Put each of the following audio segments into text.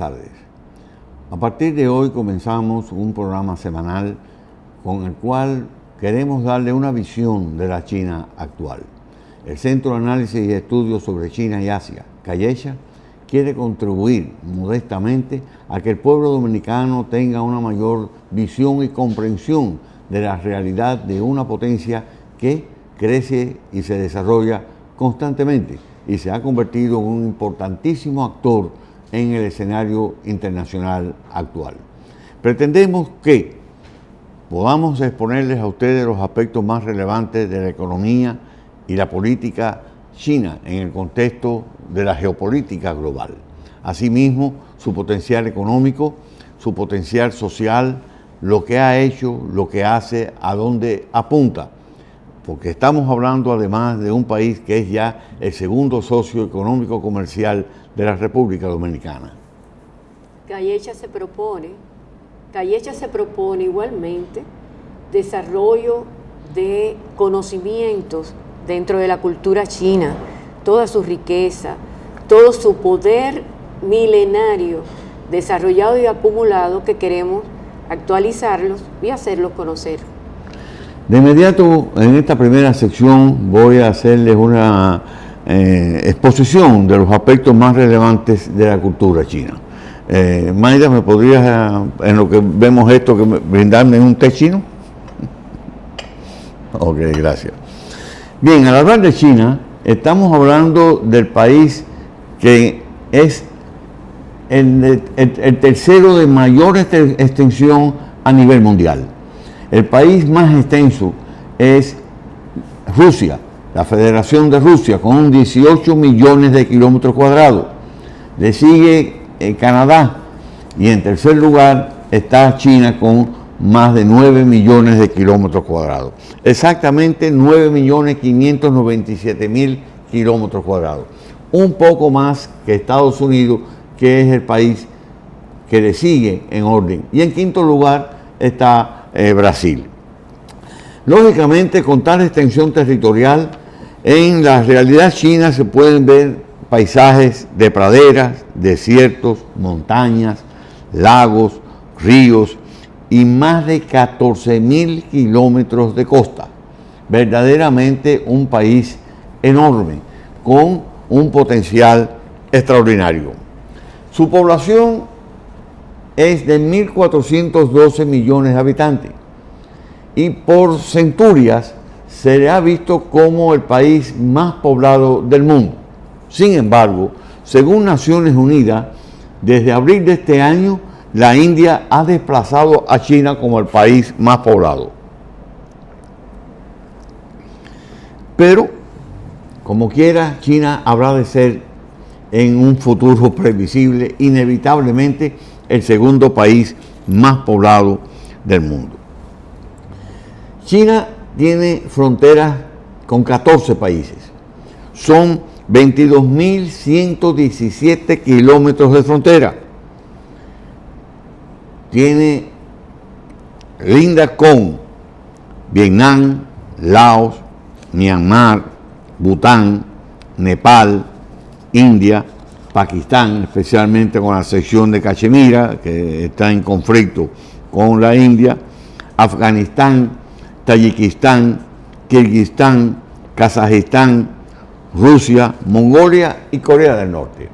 tardes. A partir de hoy comenzamos un programa semanal con el cual queremos darle una visión de la China actual. El Centro de Análisis y Estudios sobre China y Asia, CAYESHA, quiere contribuir modestamente a que el pueblo dominicano tenga una mayor visión y comprensión de la realidad de una potencia que crece y se desarrolla constantemente y se ha convertido en un importantísimo actor en el escenario internacional actual. Pretendemos que podamos exponerles a ustedes los aspectos más relevantes de la economía y la política china en el contexto de la geopolítica global. Asimismo, su potencial económico, su potencial social, lo que ha hecho, lo que hace, a dónde apunta. Porque estamos hablando además de un país que es ya el segundo socio económico comercial de la República Dominicana. CAYESHA se propone igualmente desarrollo de conocimientos dentro de la cultura china, toda su riqueza, todo su poder milenario desarrollado y acumulado que queremos actualizarlos y hacerlos conocer. De inmediato, en esta primera sección voy a hacerles una exposición de los aspectos más relevantes de la cultura china. Mayra, ¿me podrías, en lo que vemos esto, brindarme un té chino? Ok, gracias. Bien, al hablar de China, estamos hablando del país que es el tercero de mayor extensión a nivel mundial. El país más extenso es Rusia, la Federación de Rusia, con 18 millones de kilómetros cuadrados. Le sigue Canadá y en tercer lugar está China con más de 9 millones de kilómetros cuadrados. Exactamente 9.597.000 kilómetros cuadrados. Un poco más que Estados Unidos, que es el país que le sigue en orden. Y en quinto lugar está Brasil. Lógicamente, con tal extensión territorial, en la realidad china se pueden ver paisajes de praderas, desiertos, montañas, lagos, ríos y más de 14.000 kilómetros de costa. Verdaderamente un país enorme, con un potencial extraordinario. Su población es de 1.412 millones de habitantes y por centurias se le ha visto como el país más poblado del mundo. Sin embargo, según Naciones Unidas, desde abril de este año, la India ha desplazado a China como el país más poblado. Pero, como quiera, China habrá de ser en un futuro previsible, inevitablemente, el segundo país más poblado del mundo. China tiene fronteras con 14 países. Son 22.117 kilómetros de frontera. Linda con Vietnam, Laos, Myanmar, Bután, Nepal, India, Pakistán, especialmente con la sección de Cachemira, que está en conflicto con la India, Afganistán, Tayikistán, Kirguistán, Kazajistán, Rusia, Mongolia y Corea del Norte.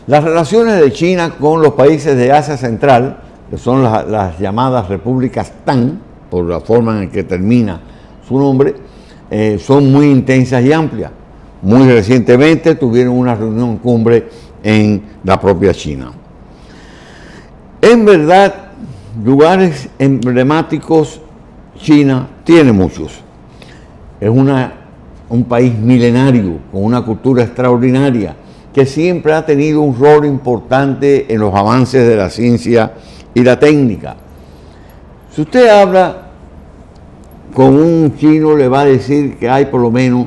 Las relaciones de China con los países de Asia Central, que son las llamadas repúblicas Tang, por la forma en que termina su nombre, son muy intensas y amplias. Muy recientemente tuvieron una reunión cumbre en la propia China. En verdad, lugares emblemáticos, China tiene muchos. Es un país milenario, con una cultura extraordinaria, que siempre ha tenido un rol importante en los avances de la ciencia y la técnica. Si usted habla con un chino, le va a decir que hay por lo menos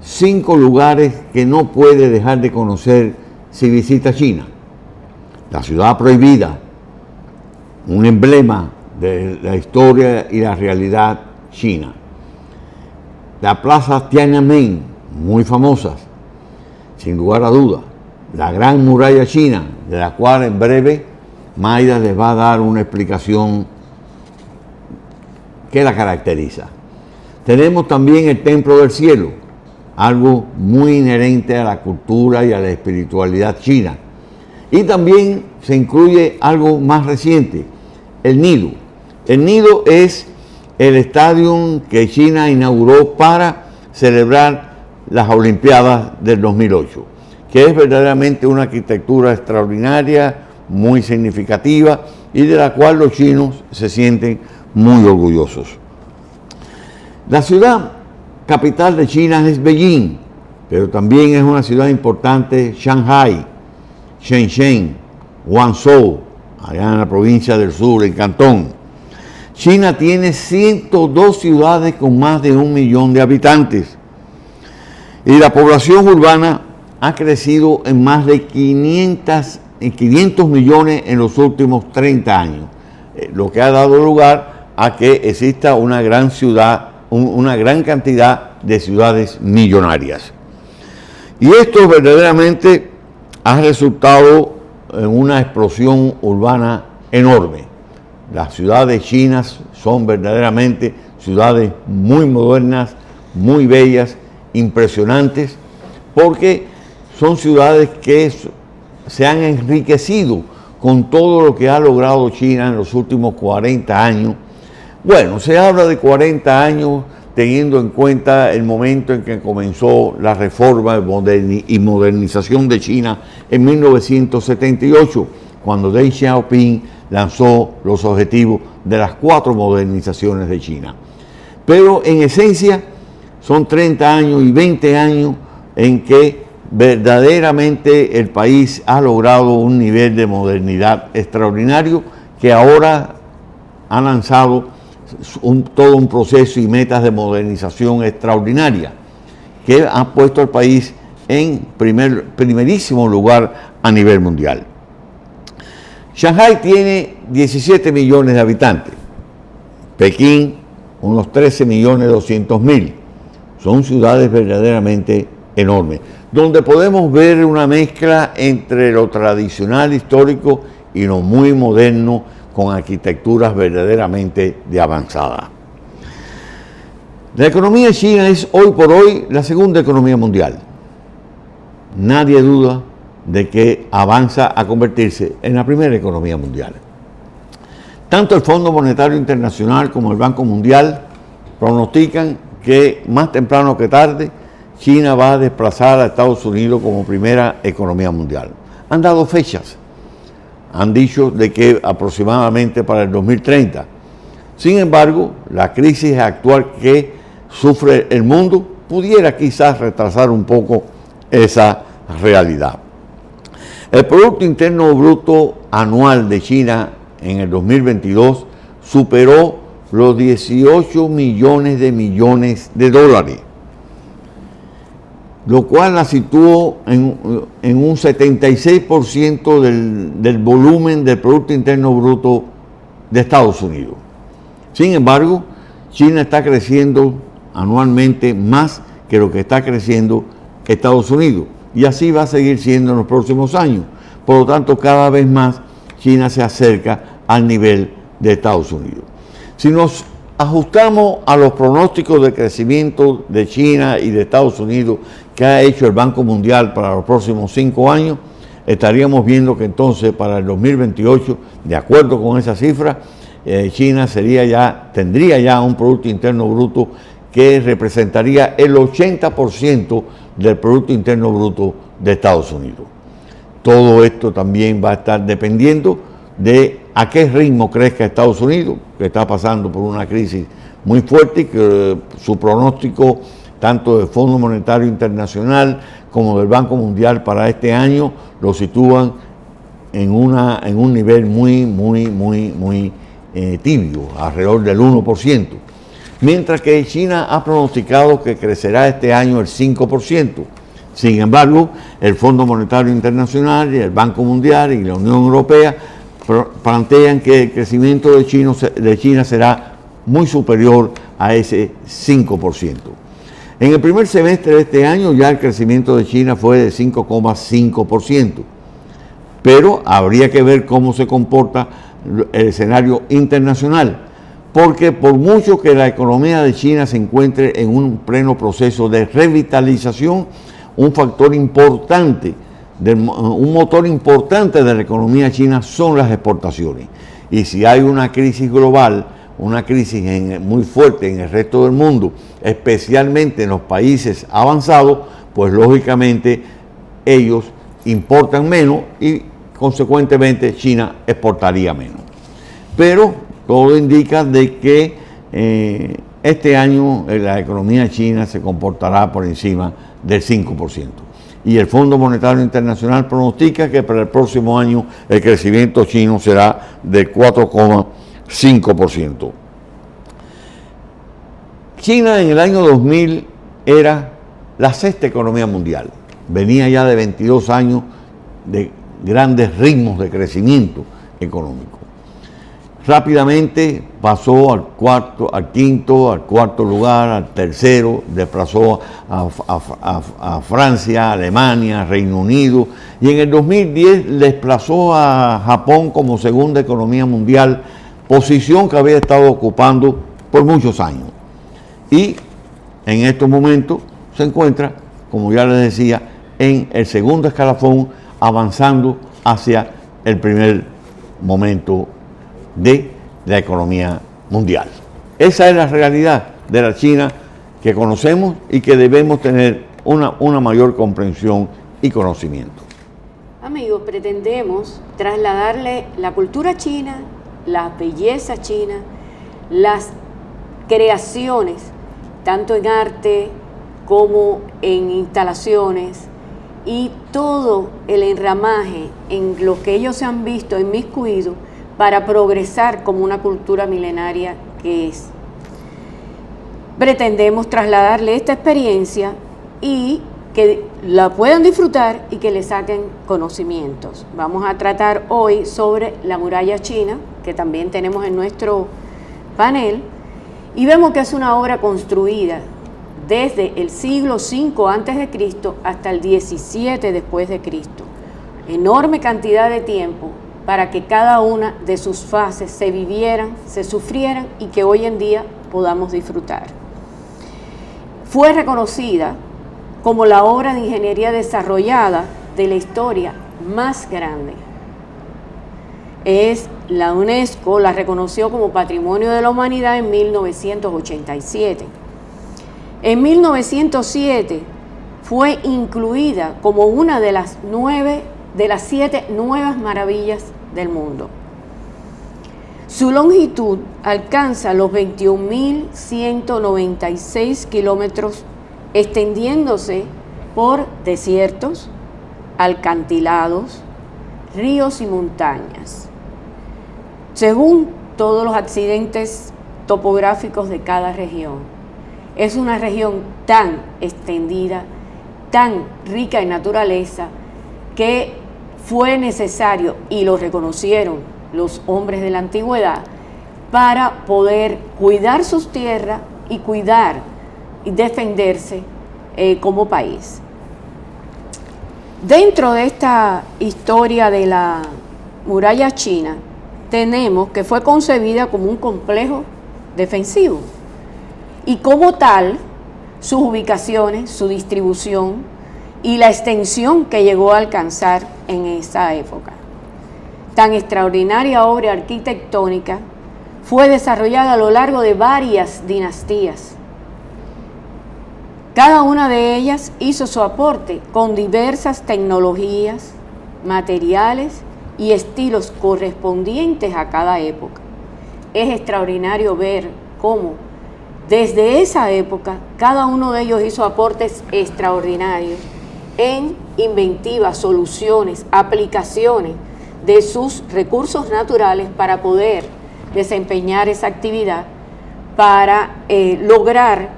5 lugares que no puede dejar de conocer si visita China. La ciudad prohibida, un emblema de la historia y la realidad china. La plaza Tiananmen, muy famosa, sin lugar a duda. La Gran Muralla China, de la cual en breve Mayra les va a dar una explicación que la caracteriza. Tenemos también el Templo del Cielo, algo muy inherente a la cultura y a la espiritualidad china. Y también se incluye algo más reciente, el Nido. El Nido es el estadio que China inauguró para celebrar las Olimpiadas del 2008, que es verdaderamente una arquitectura extraordinaria, muy significativa y de la cual los chinos se sienten muy orgullosos. La ciudad capital de China es Beijing, pero también es una ciudad importante Shanghai, Shenzhen, Guangzhou, allá en la provincia del sur, en Cantón. China tiene 102 ciudades con más de 1 millón de habitantes y la población urbana ha crecido en más de 500 millones en los últimos 30 años, lo que ha dado lugar a que exista una gran ciudad, una gran cantidad de ciudades millonarias. Y esto verdaderamente ha resultado en una explosión urbana enorme. Las ciudades chinas son verdaderamente ciudades muy modernas, muy bellas, impresionantes, porque son ciudades que se han enriquecido con todo lo que ha logrado China en los últimos 40 años. Bueno, se habla de 40 años teniendo en cuenta el momento en que comenzó la reforma y modernización de China en 1978, cuando Deng Xiaoping lanzó los objetivos de las 4 modernizaciones de China. Pero en esencia son 30 años y 20 años en que verdaderamente el país ha logrado un nivel de modernidad extraordinario que ahora ha lanzado todo un proceso y metas de modernización extraordinaria que ha puesto al país en primerísimo lugar a nivel mundial. Shanghái tiene 17 millones de habitantes, Pekín unos 13.200.000. Son ciudades verdaderamente enormes, donde podemos ver una mezcla entre lo tradicional histórico y lo muy moderno, con arquitecturas verdaderamente de avanzada. La economía china es hoy por hoy la segunda economía mundial. Nadie duda de que avanza a convertirse en la primera economía mundial. Tanto el Fondo Monetario Internacional como el Banco Mundial pronostican que más temprano que tarde China va a desplazar a Estados Unidos como primera economía mundial. Han dado fechas. Han dicho de que aproximadamente para el 2030. Sin embargo, la crisis actual que sufre el mundo pudiera quizás retrasar un poco esa realidad. El Producto Interno Bruto anual de China en el 2022 superó los 18 millones de dólares, lo cual la situó en un 76% del volumen del Producto Interno Bruto de Estados Unidos. Sin embargo, China está creciendo anualmente más que lo que está creciendo Estados Unidos, y así va a seguir siendo en los próximos años. Por lo tanto, cada vez más China se acerca al nivel de Estados Unidos. Si nos ajustamos a los pronósticos de crecimiento de China y de Estados Unidos que ha hecho el Banco Mundial para los próximos 5 años, estaríamos viendo que entonces para el 2028, de acuerdo con esa cifra, China tendría ya un Producto Interno Bruto que representaría el 80% del Producto Interno Bruto de Estados Unidos. Todo esto también va a estar dependiendo de a qué ritmo crezca Estados Unidos, que está pasando por una crisis muy fuerte y que su pronóstico, tanto del Fondo Monetario Internacional como del Banco Mundial para este año, lo sitúan en un nivel muy tibio, alrededor del 1%. Mientras que China ha pronosticado que crecerá este año el 5%. Sin embargo, el Fondo Monetario Internacional y el Banco Mundial y la Unión Europea plantean que el crecimiento de China será muy superior a ese 5%. En el primer semestre de este año ya el crecimiento de China fue de 5,5%. pero habría que ver cómo se comporta el escenario internacional, porque por mucho que la economía de China se encuentre en un pleno proceso de revitalización, un factor importante, un motor importante de la economía china son las exportaciones. Y si hay una crisis global, una crisis muy fuerte en el resto del mundo, especialmente en los países avanzados, pues lógicamente ellos importan menos y consecuentemente China exportaría menos. Pero todo indica de que este año la economía china se comportará por encima del 5%. Y el Fondo Monetario Internacional pronostica que para el próximo año el crecimiento chino será del 4,5%. China en el año 2000 era la sexta economía mundial. Venía ya de 22 años de grandes ritmos de crecimiento económico. Rápidamente pasó al quinto, al cuarto lugar, al tercero, desplazó a Francia, Alemania, Reino Unido, y en el 2010 desplazó a Japón como segunda economía mundial, posición que había estado ocupando por muchos años. Y en estos momentos se encuentra, como ya les decía, en el segundo escalafón, avanzando hacia el primer momento de la economía mundial. Esa es la realidad de la China que conocemos y que debemos tener una mayor comprensión y conocimiento. Amigos, pretendemos trasladarle la cultura china, la belleza china, las creaciones, tanto en arte como en instalaciones, y todo el enramaje en lo que ellos se han visto inmiscuidos para progresar como una cultura milenaria que es. Pretendemos trasladarle esta experiencia y que la puedan disfrutar y que le saquen conocimientos. Vamos a tratar hoy sobre la muralla china, que también tenemos en nuestro panel, y vemos que es una obra construida desde el siglo V a.C. hasta el 17 después de Cristo. Enorme cantidad de tiempo para que cada una de sus fases se vivieran, se sufrieran y que hoy en día podamos disfrutar. Fue reconocida como la obra de ingeniería desarrollada de la historia más grande. La UNESCO la reconoció como Patrimonio de la Humanidad en 1987. En 1907 fue incluida como una de las 7 nuevas maravillas del mundo. Su longitud alcanza los 21.196 kilómetros, extendiéndose por desiertos, alcantilados, ríos y montañas, según todos los accidentes topográficos de cada región. Es una región tan extendida, tan rica en naturaleza, que fue necesario, y lo reconocieron los hombres de la antigüedad, para poder cuidar sus tierras y cuidar y defenderse como país. Dentro de esta historia de la muralla china, tenemos que fue concebida como un complejo defensivo, y como tal, sus ubicaciones, su distribución y la extensión que llegó a alcanzar en esa época. Tan extraordinaria obra arquitectónica fue desarrollada a lo largo de varias dinastías. Cada una de ellas hizo su aporte con diversas tecnologías, materiales y estilos correspondientes a cada época. Es extraordinario ver cómo desde esa época cada uno de ellos hizo aportes extraordinarios en inventivas, soluciones, aplicaciones de sus recursos naturales para poder desempeñar esa actividad, para lograr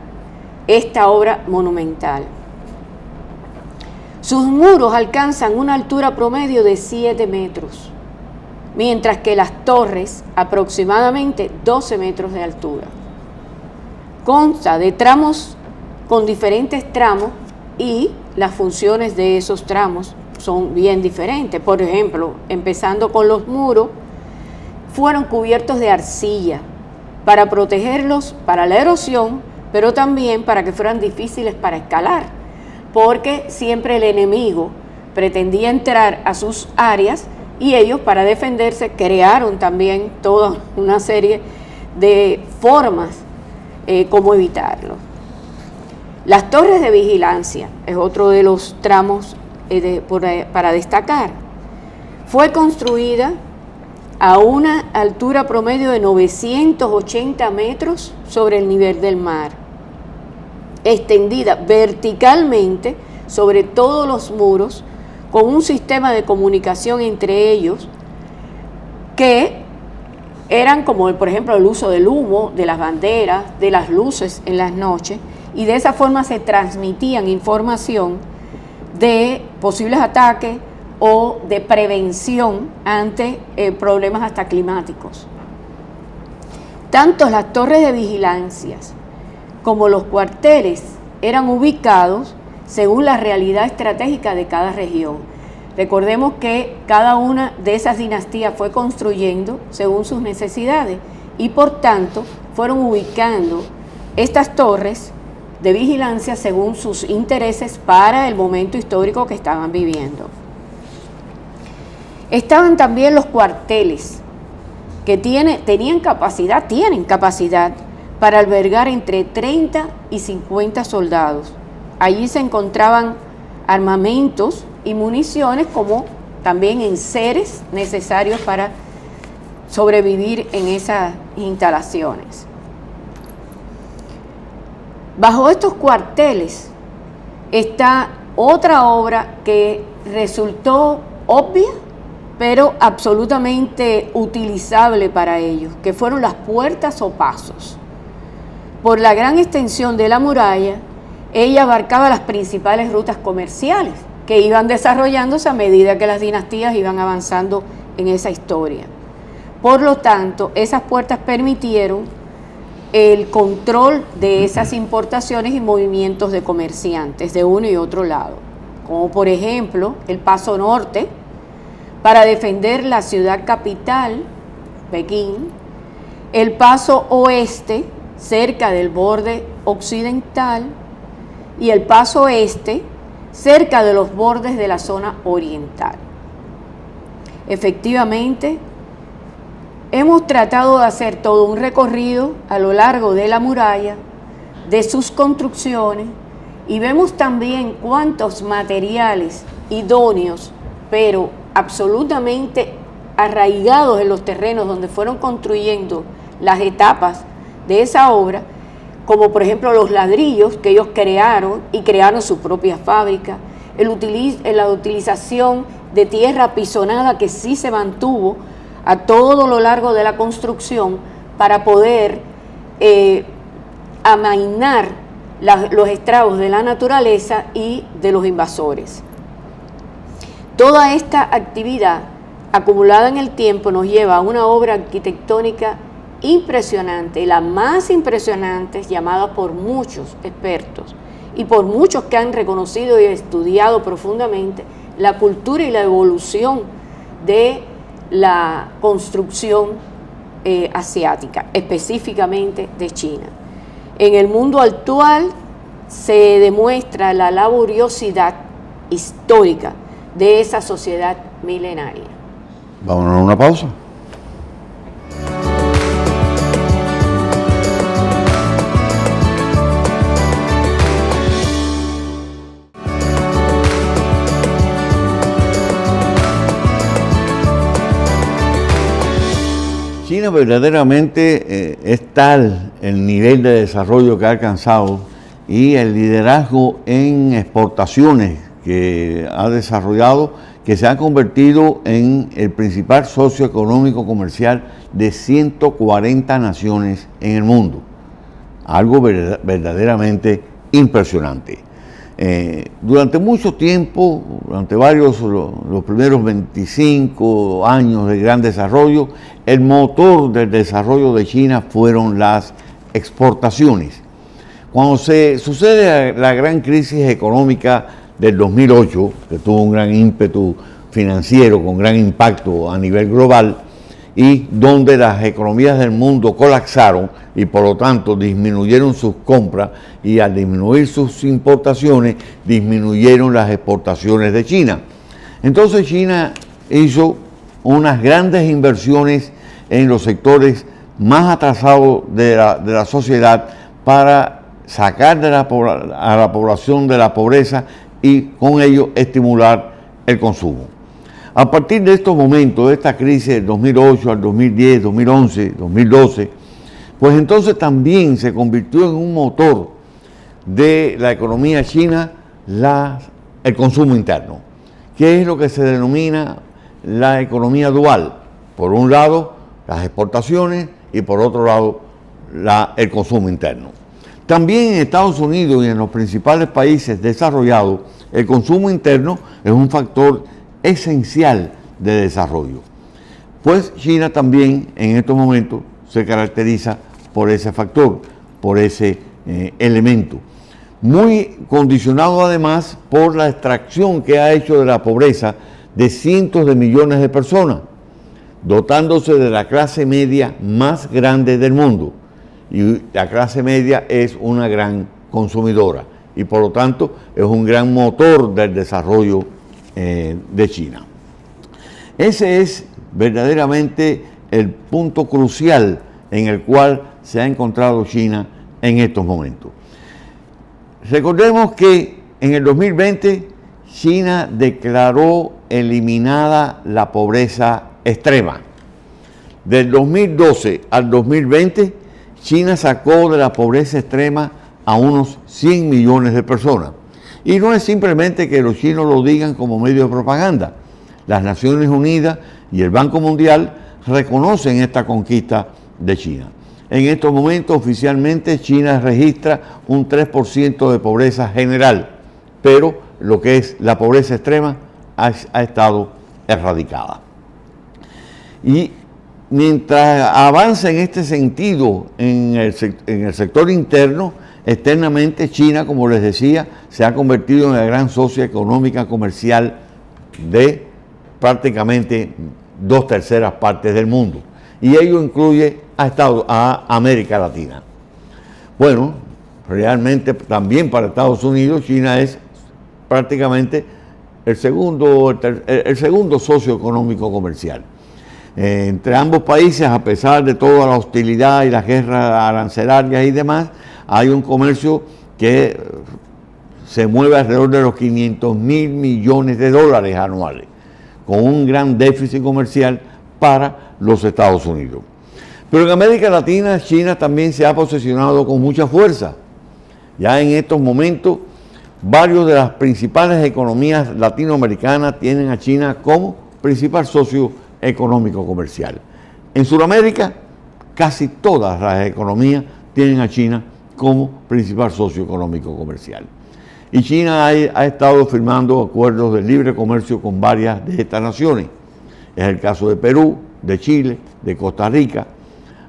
esta obra monumental. Sus muros alcanzan una altura promedio de 7 metros, mientras que las torres aproximadamente 12 metros de altura. Consta de tramos con diferentes tramos y las funciones de esos tramos son bien diferentes. Por ejemplo, empezando con los muros, fueron cubiertos de arcilla para protegerlos para la erosión, pero también para que fueran difíciles para escalar, porque siempre el enemigo pretendía entrar a sus áreas y ellos, para defenderse, crearon también toda una serie de formas como evitarlo. Las torres de vigilancia es otro de los tramos para destacar. Fue construida a una altura promedio de 980 metros sobre el nivel del mar, extendida verticalmente sobre todos los muros, con un sistema de comunicación entre ellos que eran como, por ejemplo, el uso del humo, de las banderas, de las luces en las noches, y de esa forma se transmitían información de posibles ataques o de prevención ante problemas hasta climáticos. Tanto las torres de vigilancias como los cuarteles eran ubicados según la realidad estratégica de cada región. Recordemos que cada una de esas dinastías fue construyendo según sus necesidades y por tanto fueron ubicando estas torres de vigilancia según sus intereses para el momento histórico que estaban viviendo. Estaban también los cuarteles, que tienen capacidad para albergar entre 30 y 50 soldados. Allí se encontraban armamentos y municiones, como también enseres necesarios para sobrevivir en esas instalaciones. Bajo estos cuarteles está otra obra que resultó obvia, pero absolutamente utilizable para ellos, que fueron las puertas o pasos. Por la gran extensión de la muralla, ella abarcaba las principales rutas comerciales que iban desarrollándose a medida que las dinastías iban avanzando en esa historia. Por lo tanto, esas puertas permitieron el control de esas importaciones y movimientos de comerciantes de uno y otro lado, como por ejemplo el paso norte para defender la ciudad capital, Pekín, el paso oeste cerca del borde occidental y el paso este cerca de los bordes de la zona oriental. Efectivamente, hemos tratado de hacer todo un recorrido a lo largo de la muralla, de sus construcciones, y vemos también cuántos materiales idóneos, pero absolutamente arraigados en los terrenos donde fueron construyendo las etapas de esa obra, como por ejemplo los ladrillos que ellos crearon y crearon su propia fábrica, la utilización de tierra apisonada que sí se mantuvo a todo lo largo de la construcción para poder amainar los estragos de la naturaleza y de los invasores. Toda esta actividad acumulada en el tiempo nos lleva a una obra arquitectónica impresionante, la más impresionante, llamada por muchos expertos y por muchos que han reconocido y estudiado profundamente la cultura y la evolución de la construcción asiática, específicamente de China. En el mundo actual se demuestra la laboriosidad histórica de esa sociedad milenaria. Vámonos a una pausa. China verdaderamente es tal el nivel de desarrollo que ha alcanzado y el liderazgo en exportaciones que ha desarrollado, que se ha convertido en el principal socio económico comercial de 140 naciones en el mundo. Algo verdaderamente impresionante. Durante mucho tiempo, durante los primeros 25 años de gran desarrollo, el motor del desarrollo de China fueron las exportaciones. Cuando se sucede la gran crisis económica del 2008, que tuvo un gran ímpetu financiero con gran impacto a nivel global, y donde las economías del mundo colapsaron y por lo tanto disminuyeron sus compras, y al disminuir sus importaciones disminuyeron las exportaciones de China. Entonces China hizo unas grandes inversiones en los sectores más atrasados de la sociedad para sacar a la población de la pobreza y con ello estimular el consumo. A partir de estos momentos, de esta crisis del 2008 al 2010, 2011, 2012, pues entonces también se convirtió en un motor de la economía china el consumo interno, que es lo que se denomina la economía dual. Por un lado, las exportaciones y por otro lado, el consumo interno. También en Estados Unidos y en los principales países desarrollados, el consumo interno es un factor esencial de desarrollo. Pues China también en estos momentos se caracteriza por ese factor, por ese elemento. Muy condicionado además por la extracción que ha hecho de la pobreza de cientos de millones de personas, dotándose de la clase media más grande del mundo. Y la clase media es una gran consumidora y por lo tanto es un gran motor del desarrollo de China. Ese es verdaderamente el punto crucial en el cual se ha encontrado China en estos momentos. Recordemos que en el 2020 China declaró eliminada la pobreza extrema. Del 2012 al 2020, China sacó de la pobreza extrema a unos 100 millones de personas. Y no es simplemente que los chinos lo digan como medio de propaganda. Las Naciones Unidas y el Banco Mundial reconocen esta conquista de China. En estos momentos, oficialmente, China registra un 3% de pobreza general, pero lo que es la pobreza extrema ha estado erradicada. Y mientras avanza en este sentido en el sector interno, externamente China, como les decía, se ha convertido en la gran socia económica comercial de prácticamente 2/3 partes del mundo. Y ello incluye a América Latina. Bueno, realmente también para Estados Unidos, China es prácticamente el segundo socio económico comercial. Entre ambos países, a pesar de toda la hostilidad y las guerras arancelarias y demás, hay un comercio que se mueve alrededor de los 500.000 millones de dólares anuales, con un gran déficit comercial para los Estados Unidos. Pero en América Latina, China también se ha posicionado con mucha fuerza. Ya en estos momentos, varios de las principales economías latinoamericanas tienen a China como principal socio económico comercial. En Sudamérica, casi todas las economías tienen a China como principal socio económico comercial. Y China ha estado firmando acuerdos de libre comercio con varias de estas naciones. Es el caso de Perú, de Chile, de Costa Rica.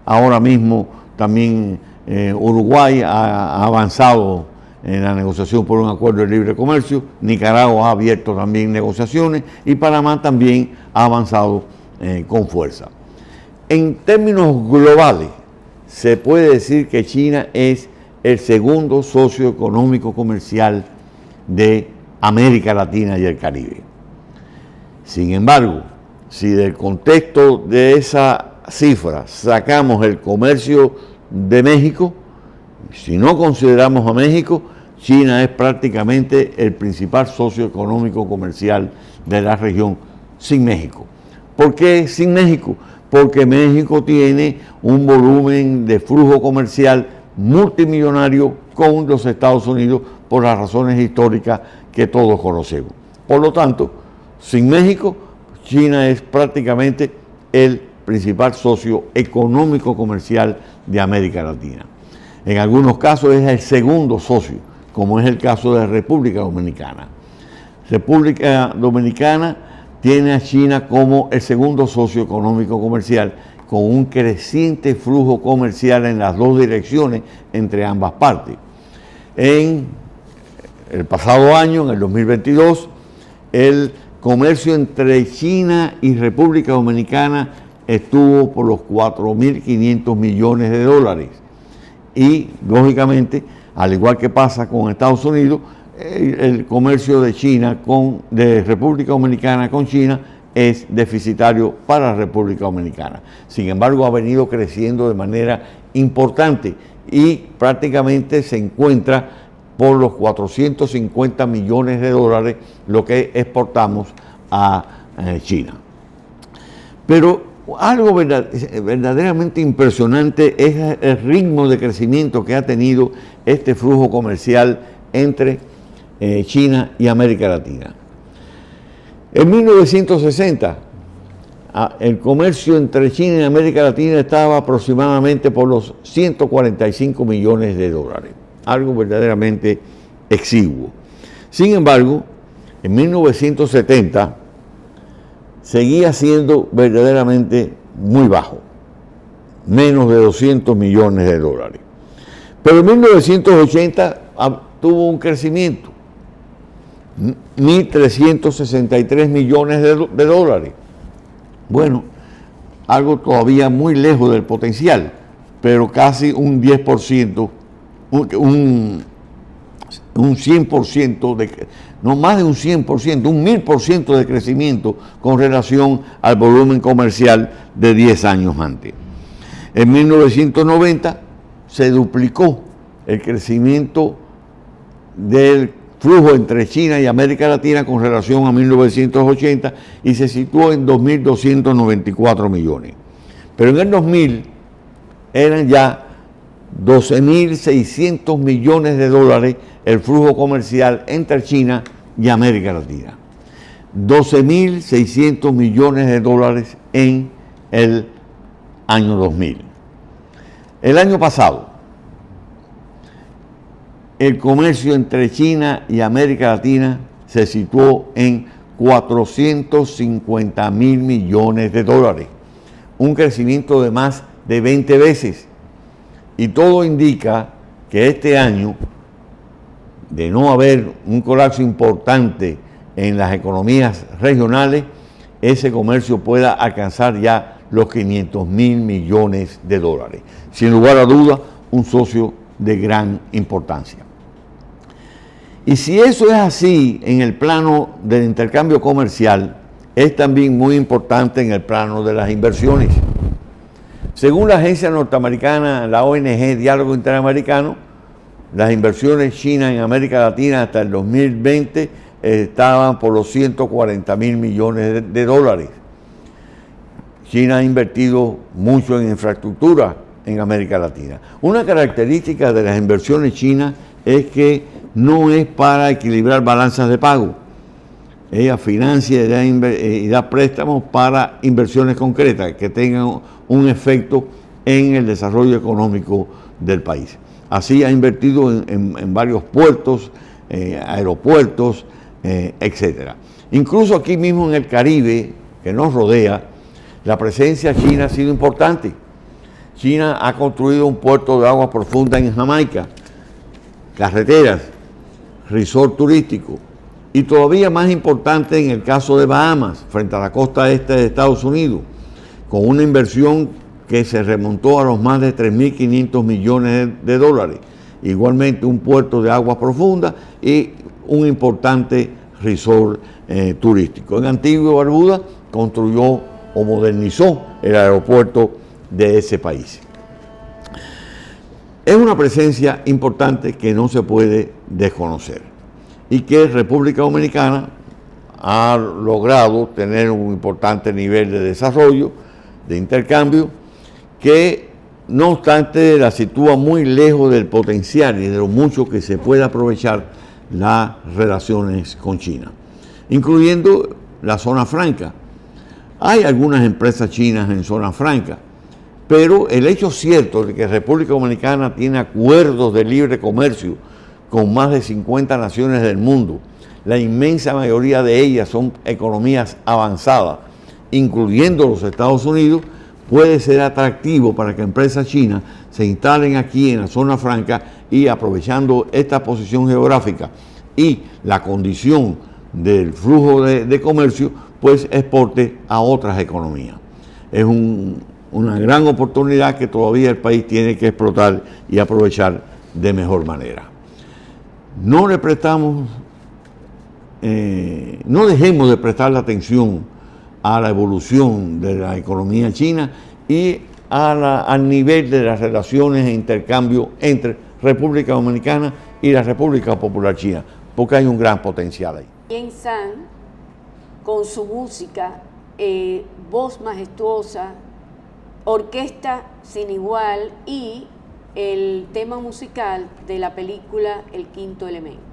Ahora mismo también Uruguay ha avanzado en la negociación por un acuerdo de libre comercio. Nicaragua ha abierto también negociaciones y Panamá también ha avanzado con fuerza. En términos globales, se puede decir que China es el segundo socio económico comercial de América Latina y el Caribe. Sin embargo, si del contexto de esa cifra sacamos el comercio de México, si no consideramos a México, China es prácticamente el principal socio económico comercial de la región sin México. ¿Por qué sin México? Porque México tiene un volumen de flujo comercial multimillonario con los Estados Unidos por las razones históricas que todos conocemos. Por lo tanto, sin México, China es prácticamente el principal socio económico comercial de América Latina. En algunos casos es el segundo socio, como es el caso de República Dominicana. República Dominicana tiene a China como el segundo socio económico comercial, con un creciente flujo comercial en las dos direcciones entre ambas partes. En el pasado año, en el 2022, el comercio entre China y República Dominicana estuvo por los 4.500 millones de dólares. Y, lógicamente, al igual que pasa con Estados Unidos, el comercio de República Dominicana con China es deficitario para la República Dominicana. Sin embargo, ha venido creciendo de manera importante y prácticamente se encuentra por los 450 millones de dólares lo que exportamos a China. Pero algo verdaderamente impresionante es el ritmo de crecimiento que ha tenido este flujo comercial entre China y América Latina. En 1960, el comercio entre China y América Latina estaba aproximadamente por los 145 millones de dólares, algo verdaderamente exiguo. Sin embargo, en 1970 seguía siendo verdaderamente muy bajo, menos de 200 millones de dólares. Pero en 1980 tuvo un crecimiento, 1.363 millones de dólares. Bueno, algo todavía muy lejos del potencial, pero casi un 10%, un 100%, no más de un 100%, un 1.000% de crecimiento con relación al volumen comercial de 10 años antes. En 1990 se duplicó el crecimiento del flujo entre China y América Latina con relación a 1980 y se situó en 2.294 millones. Pero en el 2000 eran ya 12.600 millones de dólares el flujo comercial entre China y América Latina. 12.600 millones de dólares en el año 2000. El año pasado, el comercio entre China y América Latina se situó en 450.000 millones de dólares, un crecimiento de más de 20 veces. Y todo indica que este año, de no haber un colapso importante en las economías regionales, ese comercio pueda alcanzar ya los 500.000 millones de dólares. Sin lugar a duda, un socio de gran importancia. Y si eso es así en el plano del intercambio comercial, es también muy importante en el plano de las inversiones. Según la agencia norteamericana, la ONG Diálogo Interamericano, las inversiones chinas en América Latina hasta el 2020 estaban por los 140.000 millones de dólares. China ha invertido mucho en infraestructura en América Latina. Una característica de las inversiones chinas es que no es para equilibrar balanzas de pago. Ella financia y da préstamos para inversiones concretas que tengan un efecto en el desarrollo económico del país. Así ha invertido en varios puertos, aeropuertos, etc. Incluso aquí mismo en el Caribe, que nos rodea, la presencia china ha sido importante. China ha construido un puerto de agua profunda en Jamaica, carreteras, resort turístico, y todavía más importante en el caso de Bahamas, frente a la costa este de Estados Unidos, con una inversión que se remontó a los más de 3.500 millones de dólares. Igualmente un puerto de agua profunda y un importante resort turístico. En Antigua y Barbuda construyó o modernizó el aeropuerto de ese país. Es una presencia importante que no se puede desconocer y que República Dominicana ha logrado tener un importante nivel de desarrollo, de intercambio, que no obstante la sitúa muy lejos del potencial y de lo mucho que se puede aprovechar las relaciones con China, incluyendo la zona franca. Hay algunas empresas chinas en zona franca, pero el hecho cierto de que República Dominicana tiene acuerdos de libre comercio con más de 50 naciones del mundo, la inmensa mayoría de ellas son economías avanzadas, incluyendo los Estados Unidos, puede ser atractivo para que empresas chinas se instalen aquí en la zona franca y aprovechando esta posición geográfica y la condición del flujo de comercio, pues exporte a otras economías. Es una gran oportunidad que todavía el país tiene que explotar y aprovechar de mejor manera. No le prestamos, no dejemos de prestar la atención a la evolución de la economía china y al nivel de las relaciones e intercambio entre República Dominicana y la República Popular China, porque hay un gran potencial ahí. Bien San, con su música, voz majestuosa, orquesta sin igual y el tema musical de la película El Quinto Elemento.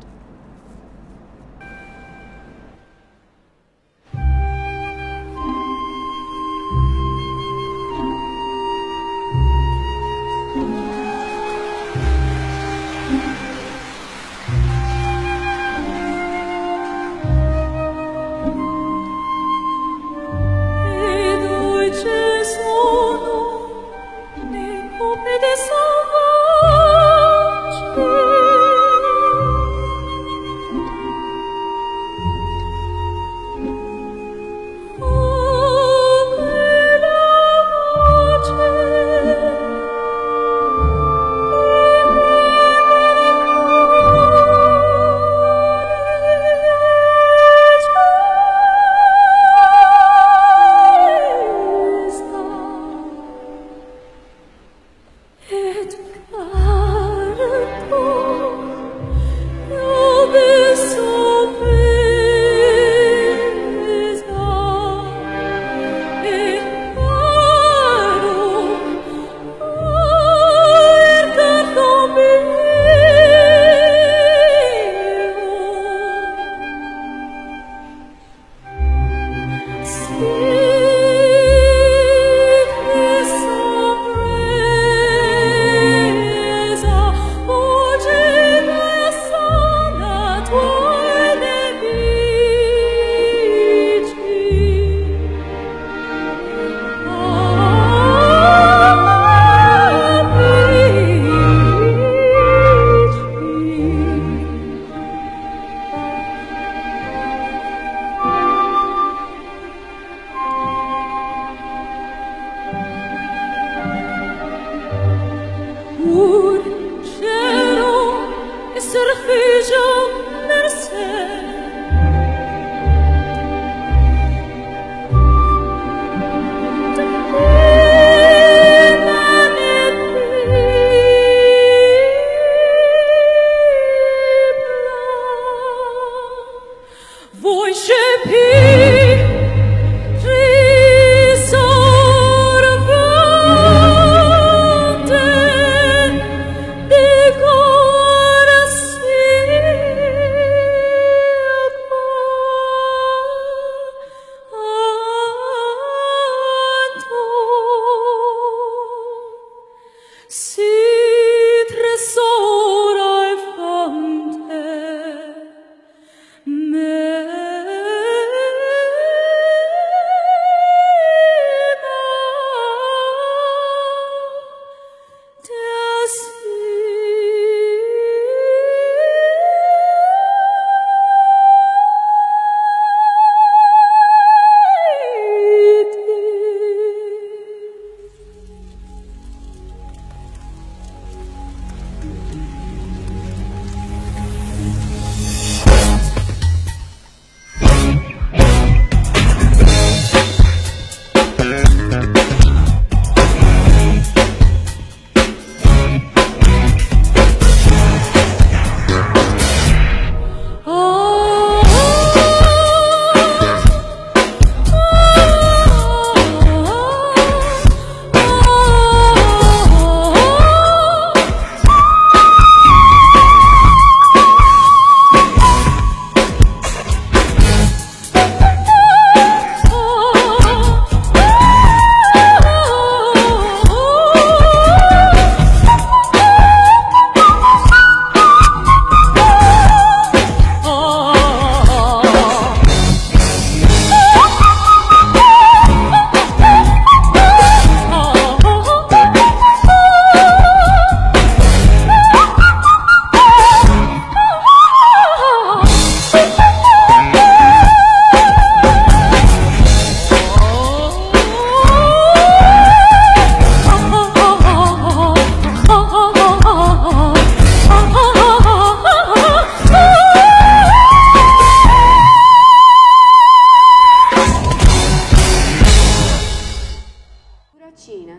China,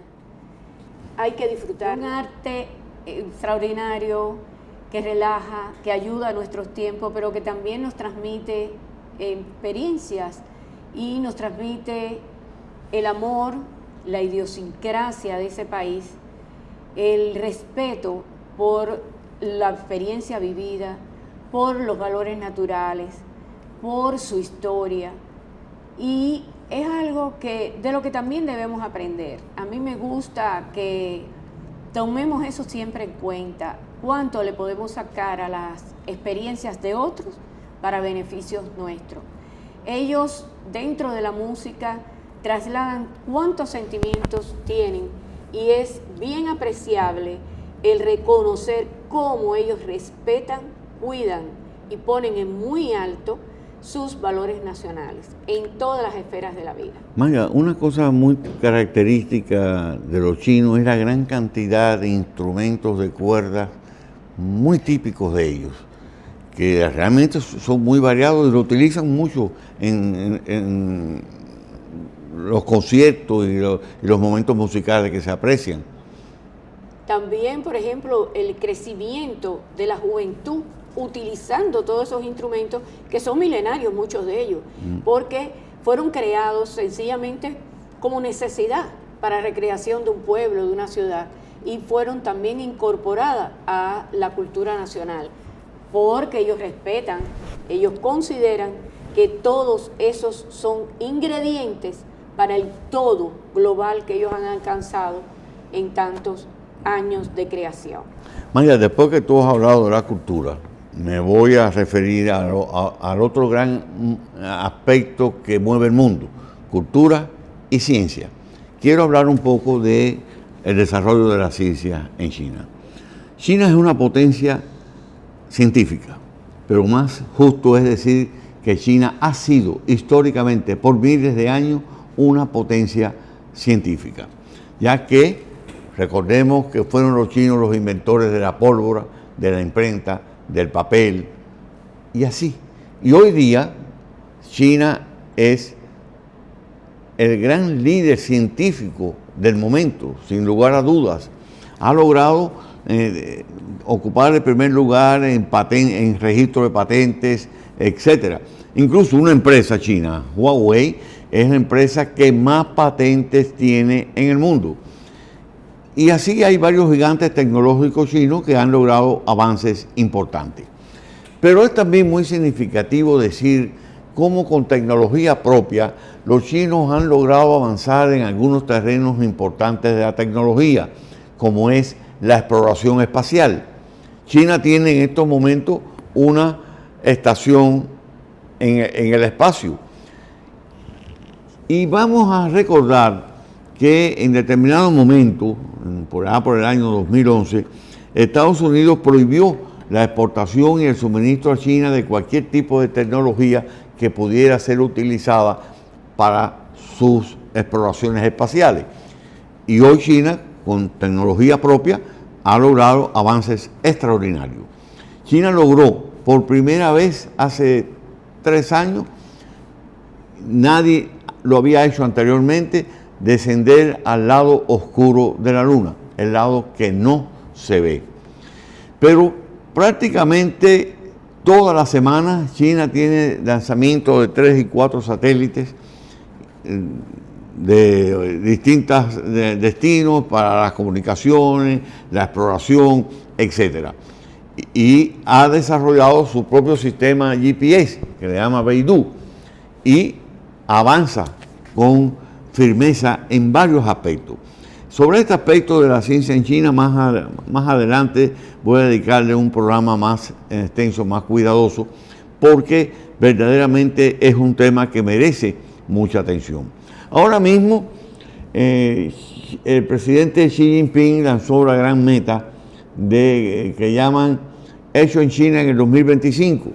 hay que disfrutar. Un arte extraordinario que relaja, que ayuda a nuestros tiempos, pero que también nos transmite experiencias y nos transmite el amor, la idiosincrasia de ese país, el respeto por la experiencia vivida, por los valores naturales, por su historia, y es algo de lo que también debemos aprender. A mí me gusta que tomemos eso siempre en cuenta, cuánto le podemos sacar a las experiencias de otros para beneficios nuestros. Ellos, dentro de la música, trasladan cuántos sentimientos tienen, y es bien apreciable el reconocer cómo ellos respetan, cuidan y ponen en muy alto sus valores nacionales en todas las esferas de la vida. Maya, una cosa muy característica de los chinos es la gran cantidad de instrumentos de cuerdas muy típicos de ellos, que realmente son muy variados y lo utilizan mucho en los conciertos y los momentos musicales que se aprecian. También, por ejemplo, el crecimiento de la juventud utilizando todos esos instrumentos que son milenarios, muchos de ellos, porque fueron creados sencillamente como necesidad para recreación de un pueblo, de una ciudad, y fueron también incorporadas a la cultura nacional, porque ellos respetan, ellos consideran que todos esos son ingredientes para el todo global que ellos han alcanzado en tantos años de creación. Maya, después que tú has hablado de la cultura, me voy a referir al otro gran aspecto que mueve el mundo, cultura y ciencia. Quiero hablar un poco del desarrollo de la ciencia en China. China es una potencia científica, pero más justo es decir que China ha sido históricamente por miles de años una potencia científica, ya que recordemos que fueron los chinos los inventores de la pólvora, de la imprenta, del papel, y así. Y hoy día China es el gran líder científico del momento, sin lugar a dudas. Ha logrado ocupar el primer lugar en registro de patentes, etc. Incluso una empresa china, Huawei, es la empresa que más patentes tiene en el mundo. Y así hay varios gigantes tecnológicos chinos que han logrado avances importantes. Pero es también muy significativo decir cómo con tecnología propia los chinos han logrado avanzar en algunos terrenos importantes de la tecnología, como es la exploración espacial. China tiene en estos momentos una estación en el espacio. Y vamos a recordar que en determinado momento, por el año 2011, Estados Unidos prohibió la exportación y el suministro a China de cualquier tipo de tecnología que pudiera ser utilizada para sus exploraciones espaciales. Y hoy China, con tecnología propia, ha logrado avances extraordinarios. China logró por primera vez hace 3 años, nadie lo había hecho anteriormente, descender al lado oscuro de la Luna, el lado que no se ve. Pero prácticamente todas las semanas China tiene lanzamientos de 3 y 4 satélites de distintos destinos para las comunicaciones, la exploración, etc. Y ha desarrollado su propio sistema GPS, que le llama Beidou, y avanza con firmeza en varios aspectos. Sobre este aspecto de la ciencia en China, más adelante voy a dedicarle un programa más extenso, más cuidadoso, porque verdaderamente es un tema que merece mucha atención. Ahora mismo, el presidente Xi Jinping lanzó la gran meta que llaman Hecho en China en el 2025,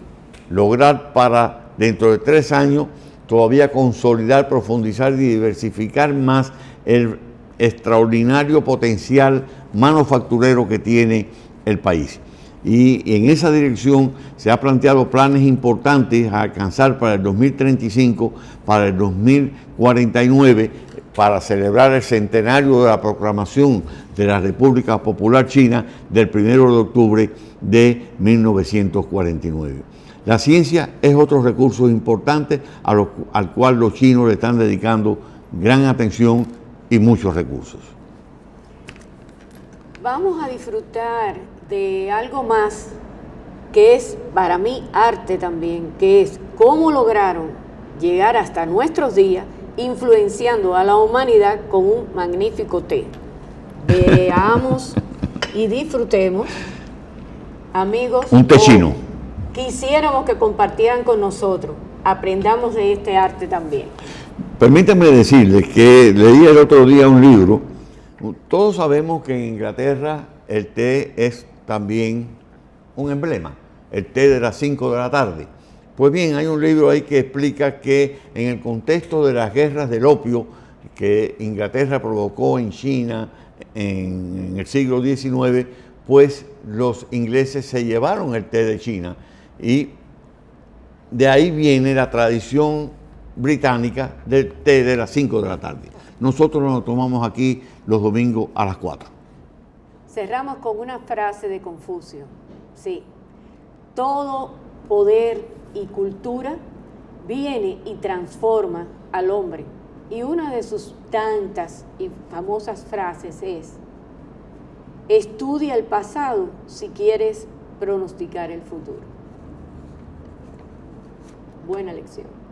lograr para dentro de 3 años todavía consolidar, profundizar y diversificar más el extraordinario potencial manufacturero que tiene el país. Y en esa dirección se han planteado planes importantes a alcanzar para el 2035, para el 2049, para celebrar el centenario de la proclamación de la República Popular China del 1 de octubre de 1949. La ciencia es otro recurso importante al cual los chinos le están dedicando gran atención y muchos recursos. Vamos a disfrutar de algo más que es para mí arte también, que es cómo lograron llegar hasta nuestros días influenciando a la humanidad con un magnífico té. Veamos y disfrutemos, amigos. Un té chino. Quisiéramos que compartieran con nosotros, aprendamos de este arte también. Permítanme decirles que leí el otro día un libro. Todos sabemos que en Inglaterra el té es también un emblema, el té de las 5 de la tarde. Pues bien, hay un libro ahí que explica que en el contexto de las guerras del opio que Inglaterra provocó en China en el siglo XIX, pues los ingleses se llevaron el té de China y de ahí viene la tradición británica del té de las 5 de la tarde. Nosotros lo tomamos aquí los domingos a las 4. Cerramos con una frase de Confucio. Sí, todo poder y cultura viene y transforma al hombre. Y una de sus tantas y famosas frases es: estudia el pasado si quieres pronosticar el futuro. Buena lección.